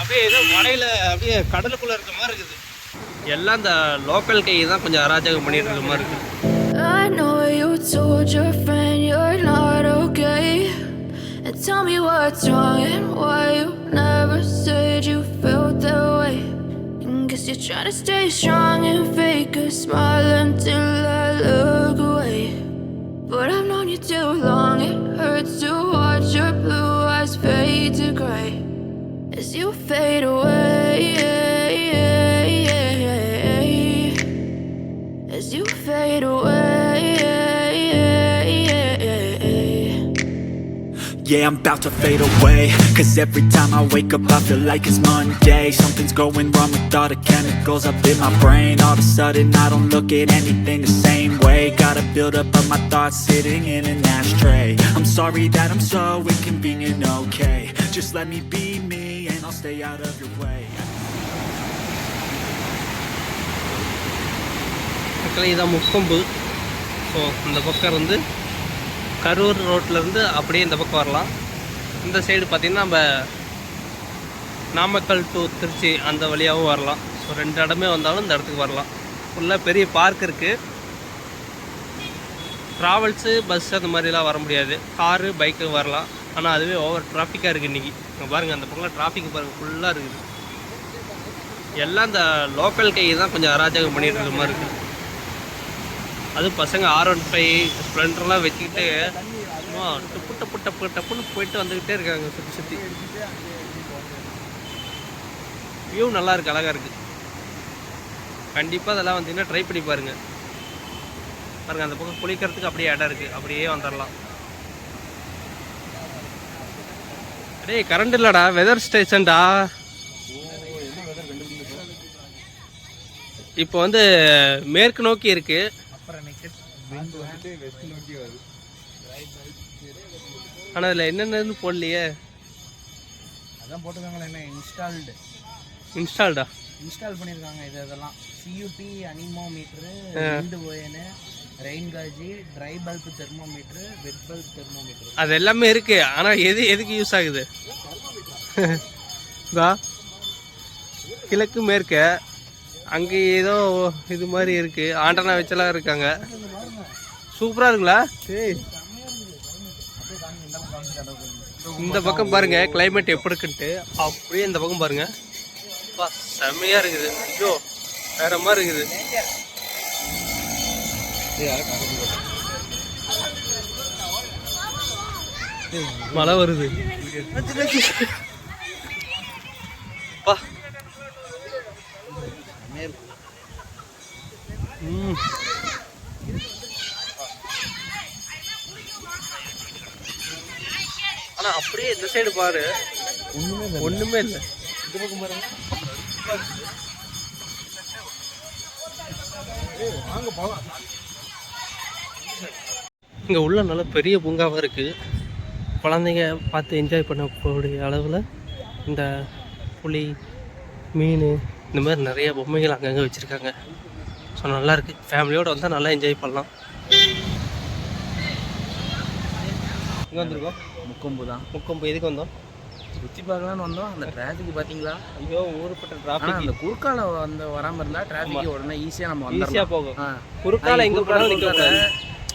அப்படியே ஏதோ மலையில் அப்படியே கடலுக்குள்ளே இருக்க மாதிரி இருக்குது. எல்லாம் இந்த லோக்கல் கை தான் கொஞ்சம் அராஜகம் பண்ணிட்டு இருக்க மாதிரி இருக்குது. I know you told your friend you're not okay, and tell me what's wrong and why you never said you felt that way. And guess you're trying to stay strong and fake a smile until I look away. But I've known you too long, it hurts to watch your blue eyes fade to gray as you fade away, as you fade away. Yeah, I'm about to fade away, 'cause every time I wake up I feel like it's Monday. Something's going wrong with all the chemicals up in my brain. All of a sudden I don't look at anything the same way. Gotta build up of my thoughts sitting in an ashtray. I'm sorry that I'm so inconvenient, okay. Just let me be me and I'll stay out of your way. இதான் Mukkombu. So இந்த பக்கம் இருந்து கரூர் ரோட்லேருந்து அப்படியே இந்த பக்கம் வரலாம். இந்த சைடு பார்த்திங்கன்னா நம்ம நாமக்கல் டு திருச்சி அந்த வழியாகவும் வரலாம். ஸோ 2 இடமே வந்தாலும் இந்த இடத்துக்கு வரலாம். ஃபுல்லாக பெரிய பார்க் இருக்குது. ட்ராவல்ஸு பஸ் அந்த மாதிரிலாம் வர முடியாது. காரு பைக்கு வரலாம். ஆனால் அதுவே ஓவர் டிராஃபிக்காக இருக்குது இன்றைக்கி. இங்கே பாருங்கள், அந்த பக்கம் டிராஃபிக் பாருங்கள் ஃபுல்லாக இருக்குது. எல்லாம் இந்த லோக்கல் கை தான் கொஞ்சம் அராஜகம் பண்ணிகிட்டு இருக்க மாதிரி இருக்குது. அதுவும் பசங்க R15 ஸ்ப்ளெண்டர்லாம் வச்சுக்கிட்டு சும்மா டப்புன்னு போயிட்டு வந்துக்கிட்டே இருக்காங்க சுற்றி சுற்றி. வியூ நல்லா இருக்குது, அழகாக இருக்குது. கண்டிப்பாக அதெல்லாம் வந்தீங்கன்னா ட்ரை பண்ணி பாருங்கள். அந்த பக்கம் குளிக்கிறதுக்கு அப்படியே இடம் இருக்குது, அப்படியே வந்துடலாம். டேய் கரண்ட் இல்லைடா, வெதர் ஸ்டேஷன்டா. இப்போ வந்து மேற்கு நோக்கி இருக்குது. ஆனால் அதில் என்னென்னு போடலையே. அதான் போட்டுருக்காங்களே, என்ன இன்ஸ்டால் பண்ணியிருக்காங்க. இதெல்லாம் CUP அனிமோமீட்ரு, விண்டு ஓயனு, ரெயின் காஜி, ட்ரை பல்ப் தெர்மோமீட்ரு, வெட் பல்ப் தெர்மோமீட்ரு, அது எல்லாமே இருக்குது. ஆனால் எதுக்கு யூஸ் ஆகுது? கிழக்கு மேற்கு அங்கே ஏதோ இது மாதிரி இருக்குது. ஆண்டனா வச்செல்லாம் இருக்காங்க. சூப்பராக இருக்குங்களா? சரி, இந்த பக்கம் பாருங்கள் கிளைமேட் எப்படி இருக்குன்ட்டு. அப்படியே இந்த பக்கம் பாருங்கள், செம்மையாக இருக்குது. ஐயோ வேற மாதிரி இருக்குது. மழை வருது. பா ஆனால் அப்படியே இந்த சைடு பாரு, ஒன்றுமே இல்லை. இந்த பக்கம் பாருங்க, இங்கே உள்ள நல்ல பெரிய பூங்காவாக இருக்குது. குழந்தைங்க பார்த்து என்ஜாய் பண்ணக்கூடிய அளவில் இந்த புலி, மீன், இந்த மாதிரி நிறைய பொம்மைகள் அங்கங்கே வச்சுருக்காங்க. ஸோ நல்லாயிருக்கு. ஃபேமிலியோடு வந்தால் நல்லா என்ஜாய் பண்ணலாம். இங்கே வந்துருக்கோம். முக்கொம்பு எதுக்கு வந்தோம்? சுற்றி பார்க்கலான்னு வந்தோம். அந்த டிராஃபிக் பார்த்தீங்களா? ஐயோ ஊருப்பட்ட டிராஃபிக். அந்த குறுக்கால வராமல் இருந்தால் டிராஃபிக் உடனே ஈஸியாக நம்ம ஈஸியாக போகும். குறுக்கால எங்கே போனாலும்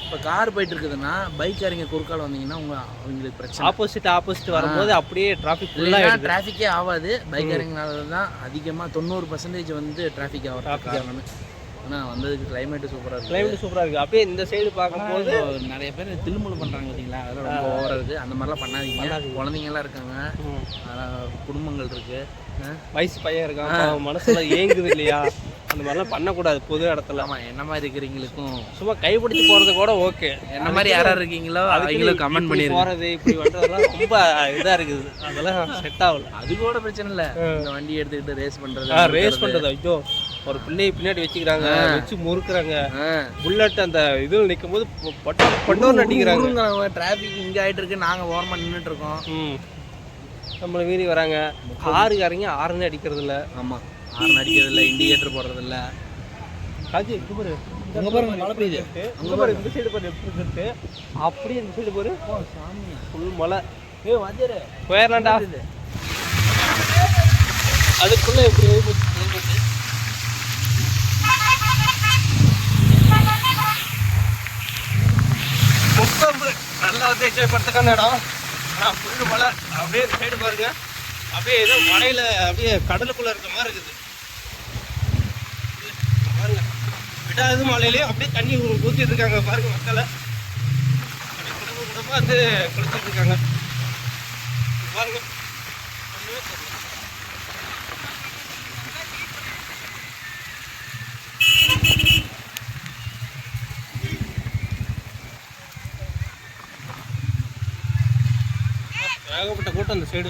இப்போ கார் போயிட்டு இருக்குதுன்னா பைக்காரங்க குறுக்கால வந்தீங்கன்னா அவங்களுக்கு பிரச்சனை. ஆப்போசிட் வரும்போது அப்படியே டிராஃபிக் ஃபுல்லாக டிராஃபிக்கே ஆகாது. பைக்காரங்கனால தான் அதிகமாக 90% வந்து டிராஃபிக் ஆகும். ஆனால் வந்ததுக்கு கிளைமேட்டு சூப்பராக இருக்குது. அப்படியே இந்த சைடு பார்க்கும்போது நிறைய பேர் தில்முழு பண்ணுறாங்க பார்த்தீங்களா? அதெல்லாம் ரொம்ப ஓவராக இருக்குது. அந்த மாதிரிலாம் பண்ணாதீங்க. குழந்தைங்கலாம் இருக்காங்க, அதெல்லாம் குடும்பங்கள் இருக்குது, வயசு பையன் இருக்கான், மனசுல ஏங்குது இல்லையா? அந்த மாதிரிலாம் பண்ணக்கூடாது பொது இடத்துல. ஆமாம், என்ன மாதிரி இருக்கிறீங்களுக்கும் சும்மா கைப்பிடிச்சு போகிறது கூட ஓகே. என்ன மாதிரி யாராக இருக்கீங்களோ அவங்களும் கமெண்ட் பண்ணி போகிறது இப்படி பண்ணுறதுலாம் ரொம்ப இதாக இருக்குது. அதெல்லாம் செட் ஆகல. அது கூட பிரச்சனை இல்லை. இந்த வண்டி எடுத்துக்கிட்டு ரேஸ் பண்ணுறது. ஐயோ, ஒரு பிள்ளையை பின்னாடி வச்சுக்கிறாங்க, வச்சு முறுக்குறாங்க. புல்லட் அந்த இதில் நிற்கும் போது பட்டோன்னு அடிக்கிறாங்க. டிராஃபிக் இங்கே ஆகிட்டு இருக்கு, நாங்கள் ஓரமாக நின்றுட்டு இருக்கோம். நம்மளை மீறி வராங்க. காருக்காரங்க ஆறுன்னு அடிக்கிறது இல்லை. ஆமாம், ஹார்ன் அடிக்கிறது இல்லை, இண்டிகேட்டர் போடுறது இல்லை. காஜி இங்கே பாரு, அங்கே பாருங்க மழை பெய்யுது. அங்கே பாரு, இந்த சைடு பாரு எப்படி இருக்கு. அப்படியே இந்த சைடு பாரு, ஃபுல் மழை. வாத்தியாரு போயிடலாம்டா. அதுக்குள்ளே எப்படி முக்கம்பு நல்லா வந்து என்ஜாய் பண்ணுறதுக்கான இடம். ஆனால் புல்லு மலை அப்படியே சைடு பாருங்க, அப்படியே ஏதோ மலையில் அப்படியே கடலுக்குள்ளே இருக்க மாதிரி இருக்குது பாருங்க. விடாது மலையிலேயே அப்படியே தண்ணி ஊற்றிட்டு இருக்காங்க பாருங்க. மக்களை அப்படி குடும்ப குடும்பமாக வந்து குளிச்சுட்டு இருக்காங்க பாருங்க. ஏகப்பட்ட கூட்டம் அந்த சைடு.